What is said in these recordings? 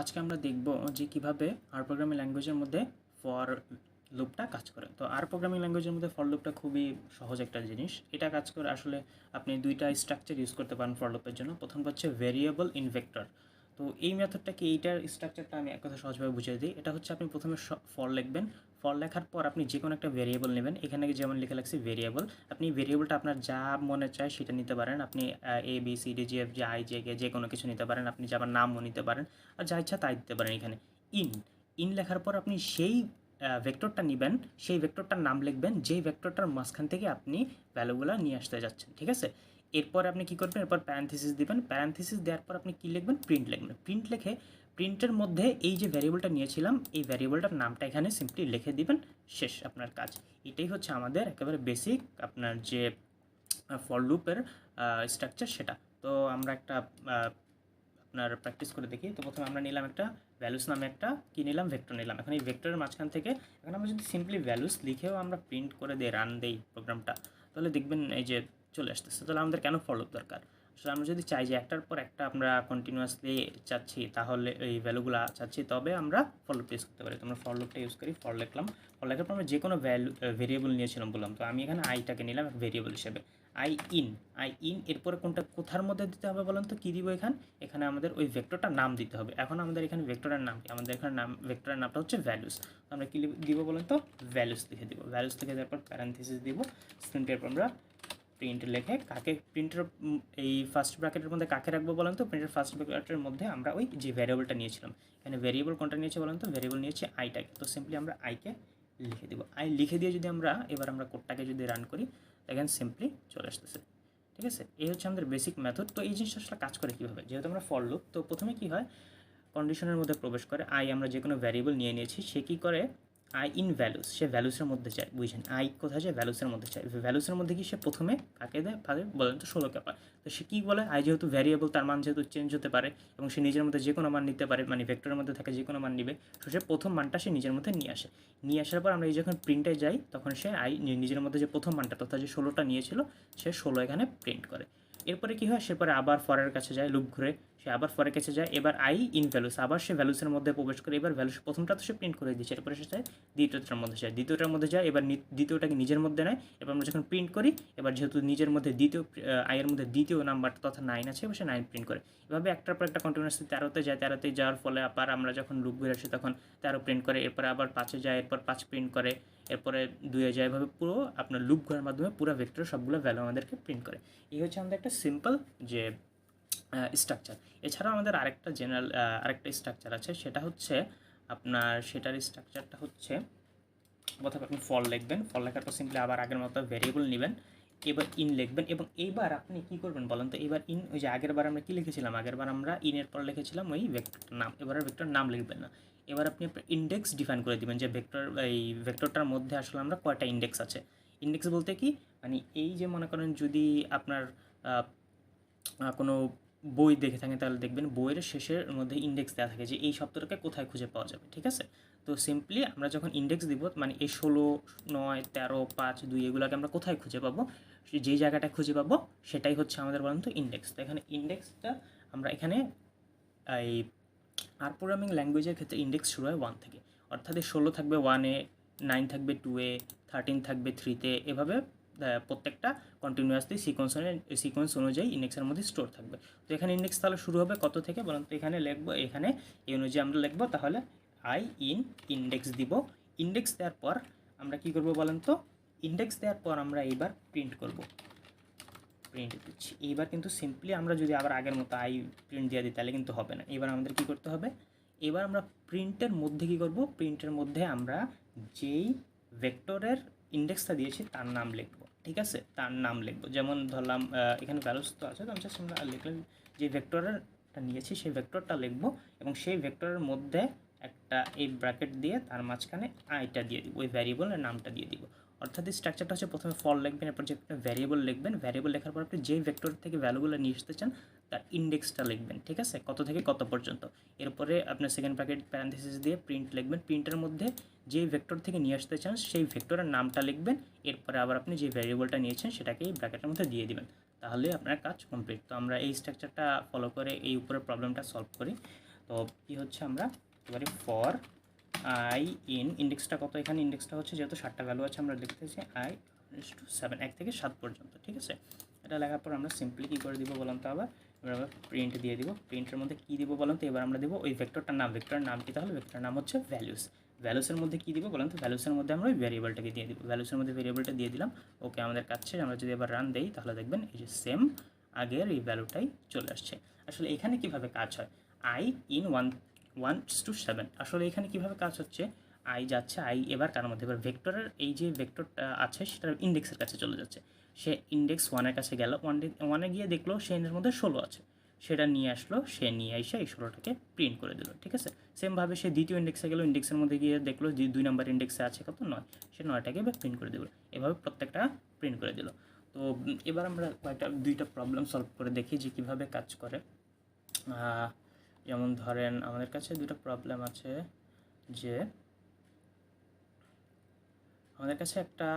আজকে আমরা দেখব যে কিভাবে আর প্রোগ্রামিং ল্যাঙ্গুয়েজের মধ্যে ফর লুপটা কাজ করে। তো আর প্রোগ্রামিং ল্যাঙ্গুয়েজের মধ্যে ফর লুপটা খুবই সহজ একটা জিনিস। এটা কাজ করে আসলে আপনি দুইটা স্ট্রাকচার ইউজ করতে পারেন ফর লুপের জন্য। প্রথমটা হচ্ছে ভেরিয়েবল ইন ভেক্টর। তো এই মেথডটা কি, এইটার স্ট্রাকচারটা আমি এক কথা সহজভাবে বুঝিয়ে দিই। এটা হচ্ছে আপনি প্রথমে ফর লিখবেন। ফর লেখার পর আপনি যে কোনো একটা ভেরিয়েবল নেবেন। এখানে যেমন লিখে রাখছি ভেরিয়েবল, আপনি ভেরিয়েবলটা আপনার যা মনে চায় সেটা নিতে পারেন। আপনি A B C D G F G I J K যে কোনো কিছু নিতে পারেন। আপনি যাবার নামও নিতে পারেন, আর যা ইচ্ছা তাই দিতে পারেন। এখানে ইন ইন লেখার পর আপনি সেই ভেক্টরটা নেবেন, সেই ভেক্টরটার নাম লিখবেন, যেই ভেক্টরটার মাঝখান থেকে আপনি ভ্যালুগুলো নিয়ে আসতে যাচ্ছেন। ঠিক আছে, এরপর আপনি কী করবেন, এরপর প্যারেনথিসিস দিবেন। প্যারেনথিসিস দেওয়ার পর আপনি কী লিখবেন, প্রিন্ট লিখবেন। প্রিন্ট লিখে প্রিন্টের মধ্যে এই যে ভ্যারিয়েবলটা নিয়েছিলাম এই ভ্যারিয়েবলটার নামটা এখানে সিম্পলি লিখে দিবেন। শেষ আপনার কাজ। এটাই হচ্ছে আমাদের একেবারে বেসিক আপনার যে ফর লুপের স্ট্রাকচার সেটা। তো আমরা একটা আপনার প্র্যাকটিস করে দেখি। তো প্রথমে আমরা নিলাম একটা ভ্যালুস নামে একটা কী নিলাম, ভেক্টর নিলাম। এখন এই ভেক্টরের মাঝখান থেকে এখন আমরা যদি সিম্পলি ভ্যালুস লিখেও আমরা প্রিন্ট করে দিই, রান দেই প্রোগ্রামটা, তাহলে দেখবেন এই যে চলে আসতেছে। তাহলে আমাদের কেন ফর লুপ দরকার? আসলে আমরা যদি চাই যে একটার পর একটা আমরা কন্টিনিউয়াসলি চাচ্ছি, তাহলে এই ভ্যালুগুলো চাচ্ছি, তবে আমরা ফর লুপটা ইউজ করতে পারি। তো আমরা ফর লুপটা ইউজ করি। ফর লিখলাম, ফর লেখার পর আমরা যে কোনো ভেরিয়েবল নিয়েছিলাম বললাম। তো আমি এখানে আইটাকে নিলাম ভেরিয়েবল হিসেবে। আই ইন এরপরে কোনটা কোথার মধ্যে দিতে হবে বলেন তো? কী দিব এখানে আমাদের ওই ভেক্টরটার নাম দিতে হবে। এখন আমাদের এখানে ভেক্টরের নাম কি? আমাদের এখানে ভেক্টরের নামটা হচ্ছে ভ্যালুস। আমরা কী দিব বলেন তো? ভ্যালুস লিখে দিব। ভ্যালুস লিখে দেওয়ার পর প্যারেনথিসিস দিব। প্রিন্টের পর আমরা প্রিন্ট লিখে কাকে প্রিন্টের এই ফার্স্ট ব্র্যাকেটের মধ্যে কাকে রাখবো বলেন তো? প্রিন্টের ফার্স্ট ব্র্যাকেটের মধ্যে আমরা ওই যে ভ্যারিয়েবলটা নিয়েছিলাম, এখানে ভ্যারিয়েবল কোনটা নিয়েছে বলেন তো? ভ্যারিয়েবল নিয়েছে আইটাকে। তো সিম্পলি আমরা আইকে লিখে দেবো। আই লিখে দিয়ে যদি আমরা এবার আমরা কোডটাকে যদি রান করি, দেখেন সিম্পলি চলে আসতেছে। ঠিক আছে, এই হচ্ছে আমাদের বেসিক মেথড। তো এই জিনিসটা আসলে কাজ করে কীভাবে? যেহেতু আমরা ফর লুপ, তো প্রথমে কী হয়, কন্ডিশনের মধ্যে প্রবেশ করে। আই আমরা যে কোনো ভ্যারিয়েবল নিয়ে নিয়েছি, সে কী করে, আই ইন ভ্যালুস, সে ভ্যালুসের মধ্যে চায়। বুঝছেন, আই কোথায় যায়? ভ্যালুসের মধ্যে চায়। ভ্যালুসের মধ্যে কি সে প্রথমে কাকে দেয়? ভাগে বলেন তো 16কে পায়। তো সে কী বলে, আই যেহেতু ভ্যারিয়েবল, তার মান যেহেতু চেঞ্জ হতে পারে এবং সে নিজের মধ্যে যে কোনো মান নিতে পারে, মানে ভেক্টরের মধ্যে থাকে যে কোনো মান নিবে, তো সে প্রথম মানটা সে নিজের মধ্যে নিয়ে আসে। নিয়ে আসার পর আমরা এই যখন প্রিন্টে যাই, তখন সে আই নিজের মধ্যে যে প্রথম মানটা তথা যে 16টা নিয়েছিল, সে 16 এখানে প্রিন্ট করে। এরপরে কী হয়, সে পরে আবার ফরের কাছে যায়, লুপ ঘুরে সে আবার ফরের কাছে যায়। এবার আই ইন ভ্যালুস, আবার সে ভ্যালুসের মধ্যে প্রবেশ করে। এবার ভ্যালুস প্রথমটা তো সে প্রিন্ট করে দিচ্ছে, এরপরে সে চায় দ্বিতীয়টার মধ্যে যায়, দ্বিতীয়টার মধ্যে যায়, এবার দ্বিতীয়টাকে নিজের মধ্যে নেয়। এবার আমরা যখন প্রিন্ট করি, এবার যেহেতু নিজের মধ্যে দ্বিতীয় আইয়ের মধ্যে দ্বিতীয় নাম্বারটা তথা 9 আছে, এবার সে 9 প্রিন্ট করে। এভাবে একটার পর একটা কন্টিনিউয়াসলি 13তে যায়, 13তে যাওয়ার ফলে আবার আমরা যখন লুপ ঘুরে আসি তখন 13 প্রিন্ট করে, এরপরে আবার 5-এ যায়, এরপর 5 প্রিন্ট করে, এরপরে 2-এ যায়। এভাবে পুরো আপনার লুপ ঘোরার মাধ্যমে পুরো ভেক্টরের সবগুলো ভ্যালু আমাদেরকে প্রিন্ট করে। এই হচ্ছে আমাদের একটা সিম্পল যে স্ট্রাকচার। এছাড়াও আমাদের আরেকটা স্ট্রাকচার আছে, সেটা হচ্ছে আপনার, সেটার স্ট্রাকচারটা হচ্ছে প্রথমে আপনি ফর লিখবেন। ফর লেখার পর সিম্পলি আবার আগের মতো ভেরিয়েবল নেবেন, এবার ইন লিখবেন। এবং এইবার আপনি কী করবেন বলেন তো? এবার ইন, ওই যে আগের বার আমরা কী লিখেছিলাম, আগের বার আমরা ইনের পর লিখেছিলাম ওই ভেক্টরটার নাম। এবার ভেক্টর নাম লিখবেন না, এবার আপনি আপনার ইন্ডেক্স ডিফাইন করে দেবেন যে এই ভেক্টরটার মধ্যে আসলে আমরা কয়টা ইন্ডেক্স আছে। ইন্ডেক্স বলতে কি, মানে এই যে মনে করেন যদি আপনার কোনো বই দেখে থাকেন, তাহলে দেখবেন বইয়ের শেষের মধ্যে ইন্ডেক্স দেওয়া থাকে যে এই শব্দটাকে কোথায় খুঁজে পাওয়া যাবে। ঠিক আছে, তো সিম্পলি আমরা যখন ইন্ডেক্স দিব, মানে এই 16, 9, 13, 5, 2 এগুলোকে আমরা কোথায় খুঁজে পাবো, যেই জায়গাটা খুঁজে পাবো সেটাই হচ্ছে আমাদের বলেন তো ইন্ডেক্স। তো এখানে ইন্ডেক্সটা আমরা এখানে এই আর প্রোগ্রামিং ল্যাঙ্গুয়েজের ক্ষেত্রে ইন্ডেক্স শুরু হয় 1 থেকে, অর্থাৎ 16 থাকবে 1-এ, 9 থাকবে 2-এ, 13 থাকবে 3-তে, এভাবে প্রত্যেকটা কন্টিনিউয়াসলি সিকোয়েন্স অনুযায়ী ইন্ডেক্সের মধ্যে স্টোর থাকবে। তো এখানে ইন্ডেক্স তাহলে শুরু হবে কত থেকে বলুন তো? এখানে লিখবো, এখানে এই অনুযায়ী আমরা লিখবো, তাহলে আই ইন ইন্ডেক্স দিব। ইন্ডেক্স দেওয়ার পর আমরা কী করবো বলেন তো? ইন্ডেক্স দেওয়ার পর আমরা এইবার প্রিন্ট করব। প্রিন্ট দিচ্ছি এইবার, কিন্তু সিম্পলি আমরা যদি আবার আগের মতো আই প্রিন্ট দিয়ে দিই তাহলে কিন্তু হবে না। এবার আমাদের কী করতে হবে, এবার আমরা প্রিন্টের মধ্যে কী করব, প্রিন্টের মধ্যে আমরা যেই ভেক্টরের ইন্ডেক্সটা দিয়েছি তার নাম লিখব। ঠিক আছে, তার নাম লিখব। যেমন ধরলাম এখানে ভ্যালুস তো আছে, তো আমি জাস্ট আমরা লিখলাম যে ভেক্টরেরটা নিয়েছি সেই ভেক্টরটা লিখব, এবং সেই ভেক্টরের মধ্যে একটা এই ব্র্যাকেট দিয়ে তার মাঝখানে আইটা দিয়ে দিব, ওই ভ্যারিয়েবলের নামটা দিয়ে দিব। অর্থাৎ এই স্ট্রাকচারটা হচ্ছে প্রথমে ফর লিখবেন, এরপর যে একটা ভ্যারিয়েবল লিখবেন, ভ্যারিয়েবল লেখার পর আপনি যেই ভেক্টর থেকে ভ্যালুগুলো নিয়ে আসতে চান তার ইন্ডেক্সটা লিখবেন। ঠিক আছে, কত থেকে কত পর্যন্ত। এরপরে আপনার সেকেন্ড ব্র্যাকেট প্যারেনথেসিস দিয়ে প্রিন্ট লিখবেন, প্রিন্টের মধ্যে যেই ভেক্টর থেকে নিয়ে আসতে চান সেই ভেক্টরের নামটা লিখবেন। এরপরে আবার আপনি যে ভ্যারিয়েবলটা নিয়েছেন সেটাকে এই ব্র্যাকেটের মধ্যে দিয়ে দিবেন, তাহলে আপনার কাজ কমপ্লিট। তো আমরা এই স্ট্রাকচারটা ফলো করে এই উপরে প্রবলেমটা সলভ করি। তো কি হচ্ছে আমরা এবারে ফর আই ইন ইন্ডেক্সটা কত, এখানে ইন্ডেক্সটা হচ্ছে যেহেতু 7টা ভ্যালু আছে আমরা লিখতেছি i টু 7 1 থেকে 7 পর্যন্ত, ঠিক আছে। এটা লেখার পর আমরা সিম্পলি কী করে দিব বলুন তো, আবার এবার আমরা প্রিন্ট দিয়ে দিব। প্রিন্টের মধ্যে কী দিব বলুন তো, এবার আমরা দেবো ওই ভেক্টরটার নাম। ভেক্টরের নাম কী তাহলে? ভেক্টরের নাম হচ্ছে ভ্যালুস। ভ্যালুসের মধ্যে কী দিব বলুন তো, ভ্যালুসের মধ্যে আমরা ওই ভ্যারিয়েবলটাকে দিয়ে দিব। ভ্যালুসের মধ্যে ভ্যারিয়েবলটা দিয়ে দিলাম। ওকে, আমাদের কাজ শেষ। আমরা যদি এবার রান দেই তাহলে দেখবেন এই যে সেম আগের এই ভ্যালুটাই চলে আসছে। আসলে এখানে কিভাবে কাজ হয়, i in 1 to 7, আসলে এখানে কিভাবে কাজ হচ্ছে, i যাচ্ছে, i এবার কার মধ্যে, এবার ভেক্টরের এই যে ভেক্টরটা আছে সেটার ইন্ডেক্সের কাছে চলে যাচ্ছে। সে ইন্ডেক্স 1-এর কাছে গেল, 1-এ গিয়ে দেখলো সে এর মধ্যে 16 আছে, সেটা নিয়ে আসলো, সে নিয়ে এসে এই 16টাকে প্রিন্ট করে দিল, ঠিক আছে। সেমভাবে সে দ্বিতীয় ইন্ডেক্সে গেল, ইন্ডেক্সের মধ্যে গিয়ে দেখলো যে 2 নম্বর ইন্ডেক্সে আছে কত, 9, সে 9টাকে এবার প্রিন্ট করে দিল। এভাবে প্রত্যেকটা প্রিন্ট করে দিল। তো এবার আমরা দুইটা প্রবলেম সলভ করে দেখি যে কীভাবে কাজ করে। যেমন ধরেন আমাদের কাছে দুটো প্রবলেম আছে, যে আমাদের কাছে একটা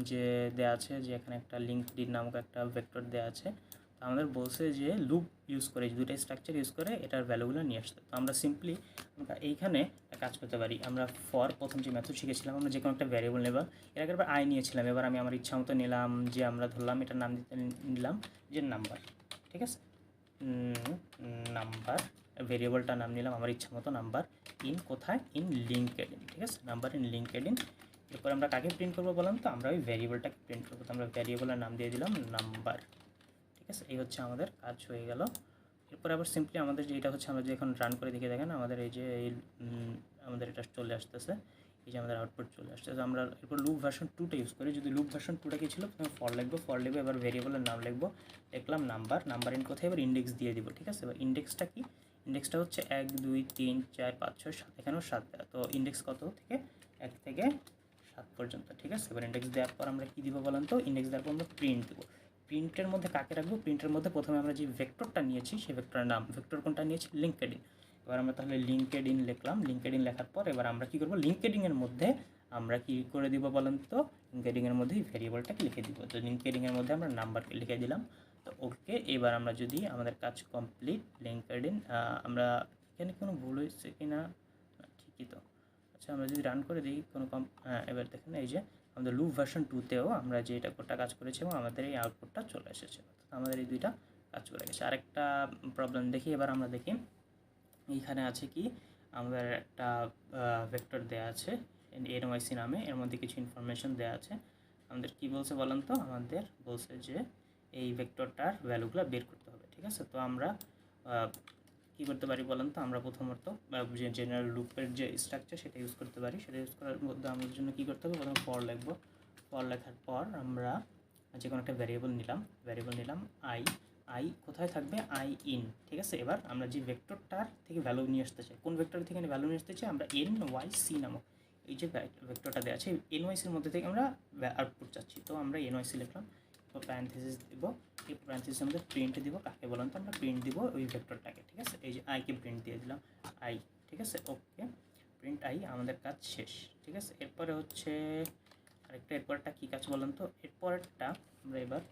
যে দেয়া আছে যে এখানে একটা লিঙ্কড নামক একটা ভেক্টর দেওয়া আছে। তো আমাদের বলছে যে লুপ ইউজ করে, দুটো স্ট্রাকচার ইউজ করে এটার ভ্যালুগুলো নিয়ে আসতে। তো আমরা সিম্পলি এইখানে কাজ করতে পারি। আমরা ফর প্রথম যে মেথড শিখেছিলাম, আমরা যে কোনো একটা ভ্যারিয়েবল নেব। এর আগের বার আই নিয়েছিলাম, এবার আমি আমার ইচ্ছা মতো নিলাম, যে আমরা ধরলাম এটার নাম দিতে নিলাম যে নাম্বার, ঠিক আছে। নাম্বার ভেরিয়েবলটার নাম নিলাম আমার ইচ্ছা মতো নাম্বার ইন কোথায়, ইন লিঙ্কেড ইন, ঠিক আছে, নাম্বার ইন লিঙ্কেড ইন। এরপর আমরা কাকে প্রিন্ট করবো বললাম তো, আমরা ওই ভ্যারিয়েবলটাকে প্রিন্ট করবো। তো আমরা ভ্যারিয়েবলের নাম দিয়ে দিলাম নাম্বার, ঠিক আছে। এই হচ্ছে আমাদের কাজ হয়ে গেল। এরপর আবার সিম্পলি আমাদের যে এটা হচ্ছে, আমরা যে এখন রান করে দেখে দেখেন আমাদের এই যে এই আমাদের এটা চলে আসতেছে, এই যে আমাদের আউটপুট চলে আসছে। তো আমরা এরপর লুপ ভার্সন 2টা ইউজ করি। যদি লুপ ভার্সন 2টা কি ছিল, প্রথমে ফর লিখবো, এবার ভেরিয়েবলের নাম লিখবো, লিখলাম নাম্বার ইন কোথায়, এবার ইন্ডেক্স দিয়ে দিব, ঠিক আছে। এবার ইন্ডেক্সটা কি, ইন্ডেক্সটা হচ্ছে 1 2 3 4 5 6 7, এখানেও 7 দেওয়া। তো ইন্ডেক্স কত থেকে, 1 থেকে 7 পর্যন্ত, ঠিক আছে। এবার ইন্ডেক্স দেওয়ার পর আমরা কী দিব বলেন তো, ইন্ডেক্স দেওয়ার পর আমরা প্রিন্ট দেবো। প্রিন্টের মধ্যে কাকে রাখবো, প্রিন্টের মধ্যে প্রথমে আমরা যে ভেক্টরটা নিয়েছি সেই ভেক্টরের নাম, ভেক্টর কোনটা নিয়েছি, লিঙ্কড ইন। এবার আমরা তাহলে লিঙ্কড ইন লিখলাম। লিঙ্কড ইন লেখার পর এবার আমরা কী করবো, লিঙ্কড ইনের মধ্যে আমরা কী করে দিব বলেন তো, লিঙ্কড ইনের মধ্যে ভেরিয়েবলটাকে লিখে দিব। তো লিঙ্কড ইনের মধ্যে আমরা নাম্বারকে লিখে দিলাম। তো ওকে, এবার আমরা যদি আমাদের কাজ কমপ্লিট, লিঙ্কড ইন, আমরা এখানে কোনো ভুল হয়েছে কি না, ঠিকই তো। আচ্ছা, আমরা যদি রান করে দিই কোনো এবার দেখেন এই যে আমাদের লুপ ভার্সন 2তেও আমরা যে এটা কোডটা কাজ করেছি এবং আমাদের এই আউটপুটটা চলে এসেছে। আমাদের এই দুইটা কাজ করে গেছে। আরেকটা প্রবলেম দেখি, এবার আমরা দেখি এইখানে আছে কি, আমাদের একটা ভেক্টর দেয়া আছে এনওয়াইসি নামে, এর মধ্যে কিছু ইনফরমেশন দেওয়া আছে। আমাদের কি বলছে বলেন তো, আমাদের বলছে যে এই ভেক্টরটার ভ্যালুগুলো বের করতে হবে, ঠিক আছে। তো আমরা কী করতে পারি বলেন তো, আমরা প্রথমত যে জেনারেল লুপের যে স্ট্রাকচার সেটা ইউজ করতে পারি। সেটা ইউজ করার মধ্যে আমাদের জন্য কী করতে হবে, প্রথমে ফর লিখবো। ফর লেখার পর আমরা যে কোনো একটা ভ্যারিয়েবল নিলাম আই কোথায় থাকবে, আই ইন, ঠিক আছে। এবার আমরা যে ভেক্টরটার থেকে ভ্যালু নিয়ে আসতে চাই, কোন ভেক্টর থেকে ভ্যালু নিয়ে আসতে চাই, আমরা NYC নামক এই যে ভেক্টরটা দেওয়া আছে, NYCর মধ্যে থেকে আমরা আউটপুট চাচ্ছি। তো আমরা NYC লিখলাম, প্যারেনথেসিস দিব, এই প্যারেনথেসিসের মধ্যে প্রিন্ট দিব, কাকে বলেন তো, আমরা প্রিন্ট দিব ওই ভেক্টরটাকে, ঠিক আছে। এই যে আইকে প্রিন্ট দিয়ে দিলাম, আই, ঠিক আছে। ওকে, প্রিন্ট আই, আমাদের কাজ শেষ, ঠিক আছে। এরপরে হচ্ছে আরেকটা, এরপরটা কী কাজ বলেন তো, এরপরটা আমরা এবার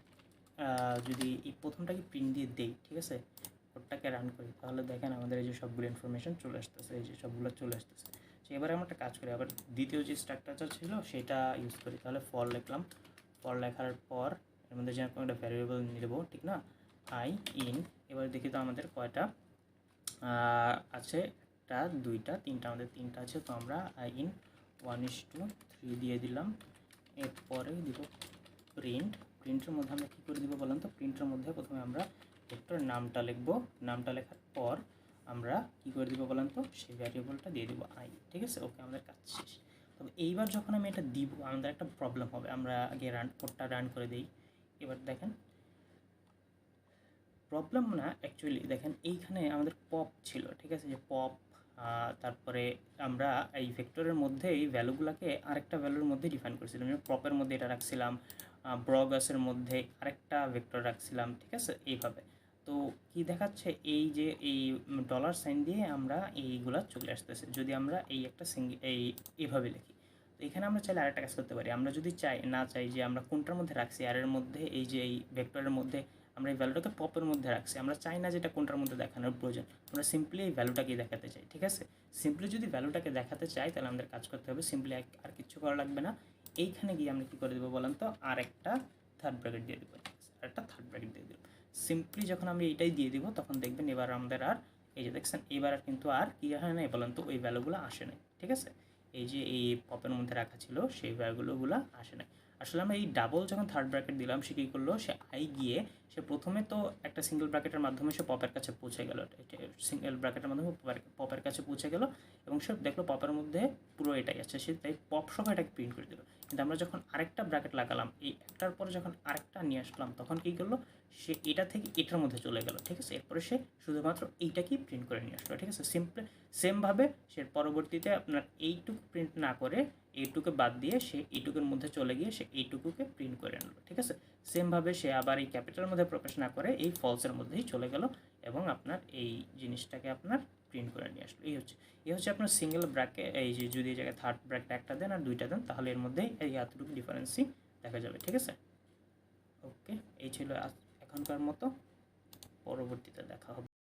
যদি এই প্রথমটাকে প্রিন্ট দিয়ে দেই, ঠিক আছে, কোডটাকে রান করি, তাহলে দেখেন আমাদের এই যে সবগুলো ইনফরমেশন চলে আসতেছে, এই যে সবগুলো চলে আসতেছে। তো এবারে আমরা একটা কাজ করি, আবার দ্বিতীয় যে স্ট্রাকচারটা ছিল সেটা ইউজ করি। তাহলে ফর লিখলাম, ফর লেখার পর এর মধ্যে যে কোনো একটা ভ্যারিয়েবল নেব, ঠিক না, আই ইন। এবার দেখি তো আমাদের কয়টা আছে, একটা, দুইটা, তিনটা, আমাদের তিনটা আছে। তো আমরা আই ইন 1:3 দিয়ে দিলাম। এরপরে দিব প্রিন্টের মধ্যে আমরা কী করে দিব বলেন তো, প্রিন্টের মধ্যে প্রথমে আমরা ভেক্টরের নামটা লিখব। নামটা লেখার পর আমরা কী করে দিব বলেন তো, সেই ভ্যারিয়েবলটা দিয়ে দেবো আই, ঠিক আছে। ওকে, আমাদের কাজ শেষ। তবে এইবার যখন আমি এটা দিব, আমাদের একটা প্রবলেম হবে। আমরা আগে কোডটা রান করে দিই। এবার দেখেন, প্রবলেম না অ্যাকচুয়ালি, দেখেন এইখানে আমাদের পপ ছিল, ঠিক আছে, যে পপ, তারপরে আমরা এই ভেক্টরের মধ্যে এই ভ্যালুগুলোকে আরেকটা ভ্যালুর মধ্যে ডিফাইন করেছিলাম। পপের মধ্যে এটা রাখছিলাম, ব্রগাসের মধ্যে আরেকটা ভেক্টর রাখছিলাম, ঠিক আছে, এইভাবে। তো কি দেখাচ্ছে, এই যে এই ডলার সাইন দিয়ে আমরা এইগুলা চলে আসতেছে। যদি আমরা এই একটা এইভাবে লিখি, তো এখানে আমরা চাইলে আরেকটা কাজ করতে পারি। আমরা যদি না চাই যে আমরা কোনটার মধ্যে রাখছি, আর এর মধ্যে এই যে এই ভেক্টরের মধ্যে আমরা এই ভ্যালুটাকে পপের মধ্যে রাখছি, আমরা চাই না যেটা কোনটার মধ্যে দেখানোর প্রয়োজন, আমরা সিম্পলি এই ভ্যালুটাকেই দেখাতে চাই। ঠিক আছে, সিম্পলি যদি ভ্যালুটাকে দেখাতে চাই তাহলে আমাদের কাজ করতে হবে সিম্পলি, আর কিছু করা লাগবে না। এইখানে গিয়ে আমরা কী করে দেবো বলেন তো, আর একটা থার্ড ব্র্যাকেট দিয়ে দেবো, আর একটা থার্ড ব্র্যাকেট দিয়ে দেবো। সিম্পলি যখন আমি এইটাই দিয়ে দিব তখন দেখবেন এবার আমাদের আর এই যে দেখছেন এবার আর কিন্তু আর কী হয় না বলেন তো, ওই ভ্যালুগুলো আসে নাই। ঠিক আছে, এই যে এই পপের মধ্যে রাখা ছিল সেই ভ্যালুগুলো আসে নাই। আসলে আমরা এই ডাবল যখন থার্ড ব্র্যাকেট দিলাম সে কী করলো, সে আই গিয়ে সে প্রথমে তো একটা সিঙ্গেল ব্র্যাকেটের মাধ্যমে সে পপের কাছে পৌঁছে গেল, সিঙ্গেল ব্র্যাকেটের মাধ্যমে পপের কাছে পৌঁছে গেল এবং সে দেখলো পপের মধ্যে পুরো এটাই আছে, সে তাই পপ সহ এটাকে প্রিন্ট করে দিল। কিন্তু আমরা যখন আরেকটা ব্র্যাকেট লাগালাম, এই একটার পরে যখন আরেকটা নিয়ে আসলাম তখন কী করলো, সে এটা থেকে এটার মধ্যে চলে গেল। ঠিক আছে, এরপরে সে শুধুমাত্র এইটাকেই প্রিন্ট করে নিয়ে আসলো। ঠিক আছে, সেমভাবে সে পরবর্তীতে আপনার এইটুকু প্রিন্ট না করে এইটুকু বাদ দিয়ে সে এইটুকুর মধ্যে চলে গিয়ে সে এইটুকুকে প্রিন্ট করে আনলো। ঠিক আছে, সেমভাবে সে আবার এই ক্যাপিটালের মধ্যে প্রকাশ না করে এই ফলসের মধ্যেই চলে গেল এবং আপনার এই জিনিসটাকে আপনার প্রিন্ট করে নিয়ে আসলো। এই হচ্ছে আপনার সিঙ্গেল ব্র্যাকেট। এই যে যদি এই জায়গায় থার্ড ব্র্যাকেট একটা দেন আর দুইটা দেন তাহলে এর মধ্যেই এই এতটুকু ডিফারেন্সই দেখা যাবে। ঠিক আছে, ওকে, এই ছিল এখনকার মতো, পরবর্তীতে দেখা হবে।